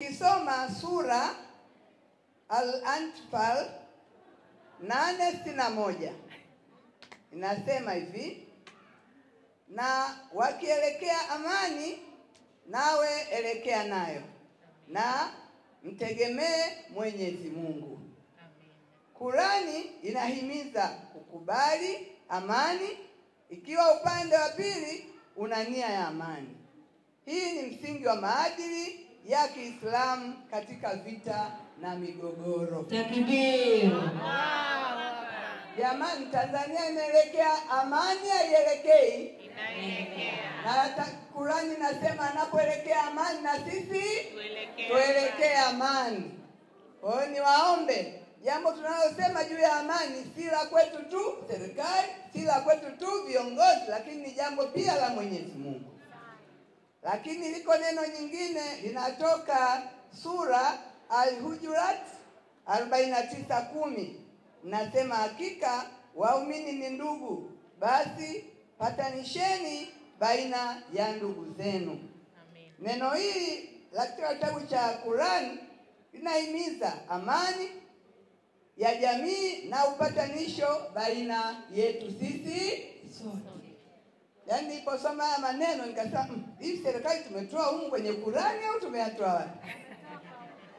Kisoma sura Al-Anfal 8:61 inasema hivi: na wakielekea amani, nawe elekea nayo, na mtegemee Mwenyezi Mungu. Kurani inahimiza kukubali amani ikiwa upande wa pili una nia ya amani. Hii ni msingi wa maadili ya Kiislamu katika vita na migogoro. Takbir! Jamani, Tanzania inaelekea amani, haielekei? Inaelekea. Na Kurani nasema anapoelekea amani na sisi tuelekee amani. Kwa hiyo niwaombe, jambo tunalosema juu ya amani si la kwetu tu serikali, si la kwetu tu viongozi, lakini ni jambo pia la Mwenyezi Mungu. Lakini liko neno nyingine linatoka sura Al-Hujurat 49:10. Nasema hakika waumini ni ndugu, basi patanisheni baina ya ndugu zenu. Amen. Neno hili la kitabu cha Qur'an linahimiza amani ya jamii na upatanisho baina yetu sisi sote. Yaani niliposoma haya maneno nikasema hii serikali tumetoa humu kwenye Qur'ani au tumeyatoa wapi?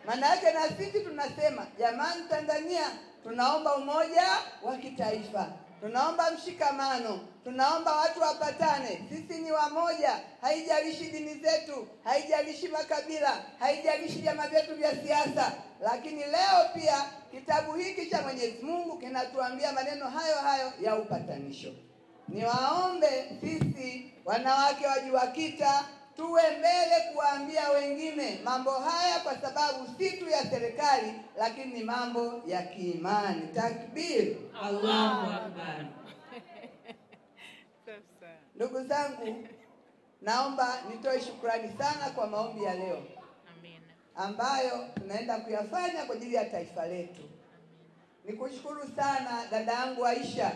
Maana yake na sisi tunasema jamani, Tanzania tunaomba umoja wa kitaifa, tunaomba mshikamano, tunaomba watu wapatane. Sisi ni wamoja, haijalishi dini zetu, haijalishi makabila, haijalishi vyama vyetu vya siasa. Lakini leo pia kitabu hiki cha Mwenyezi Mungu kinatuambia maneno hayo hayo ya upatanisho. Niwaombe sisi wanawake wa JUAKITA tuwe mbele kuwaambia wengine mambo haya, kwa sababu si tu ya serikali, lakini ni mambo ya kiimani. Takbir! Allahu Akbar! Ndugu zangu, naomba nitoe shukrani sana kwa maombi ya leo Amen. ambayo tunaenda kuyafanya kwa ajili ya taifa letu. Nikushukuru sana dada yangu Aisha,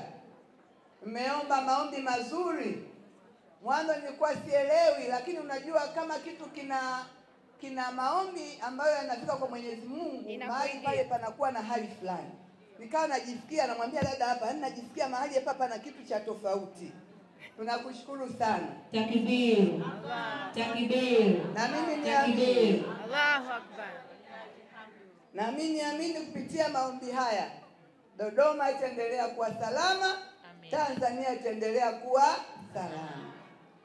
mmeomba maombi mazuri. Mwanzo nilikuwa sielewi, lakini unajua kama kitu kina maombi ambayo yanafika kwa Mwenyezi Mungu, mahali pale panakuwa na hali fulani. Nikawa najisikia, namwambia dada hapa, najisikia mahali hapa pana kitu cha tofauti. Tunakushukuru sana. Takbir! Takbir! Na mimi Takbir! niamini, Allahu Akbar. na mimi niamini kupitia maombi haya Dodoma itaendelea kuwa salama. Amen. Tanzania itaendelea kuwa salama.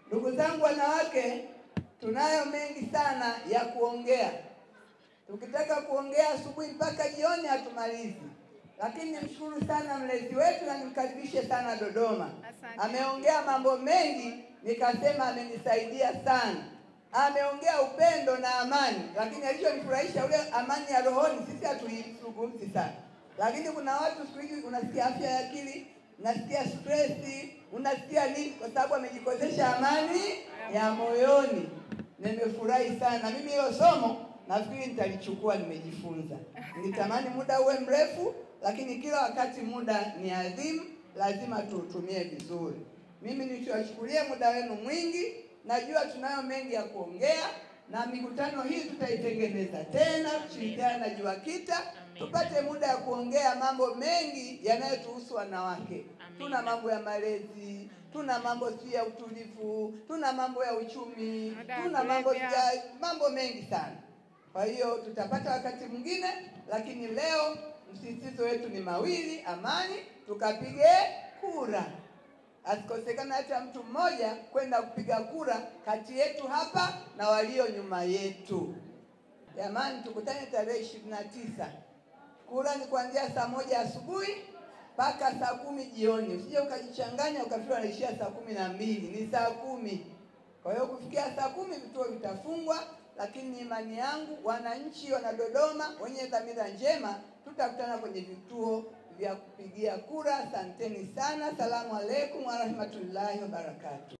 Ndugu zangu wanawake, tunayo mengi sana ya kuongea. Tukitaka kuongea asubuhi mpaka jioni hatumalizi. Lakini nimshukuru sana mlezi wetu na nimkaribishe sana Dodoma. Asante. Ameongea mambo mengi, nikasema amenisaidia sana. Ameongea upendo na amani, lakini alichonifurahisha ule amani ya rohoni sisi hatuizungumzi sana. Lakini kuna watu siku hizi unasikia afya ya akili, unasikia stress, unasikia nini, kwa sababu amejikosesha amani ya moyoni. Nimefurahi sana. Mimi hilo somo nafikiri nitalichukua, nimejifunza. Nilitamani muda uwe mrefu, lakini kila wakati muda ni adhimu, lazima tuutumie vizuri. Mimi nikiwachukulia muda wenu mwingi, najua tunayo mengi ya kuongea, na mikutano hii tutaitengeneza tena kushirikiana na JUAKITA, tupate muda ya kuongea mambo mengi yanayotuhusu wanawake. Tuna mambo ya malezi, tuna mambo ya utulivu, tuna mambo ya uchumi, tuna mambo mengi sana. Kwa hiyo tutapata wakati mwingine, lakini leo msisitizo wetu ni mawili: amani, tukapige kura. Asikosekana hata mtu mmoja kwenda kupiga kura kati yetu hapa na walio nyuma yetu. Jamani, tukutane tarehe 29. Kura ni kuanzia saa 1 asubuhi mpaka saa 10 jioni. Usije ukajichanganya ukafikiri anaishia saa 12, ni saa 10. Kwa hiyo kufikia saa 10 vituo vitafungwa, lakini imani yangu wananchi wana Dodoma wenye dhamira njema tutakutana kwenye vituo vya kupigia kura. Asanteni sana. Asalamu alaykum wa rahmatullahi wa barakatuh.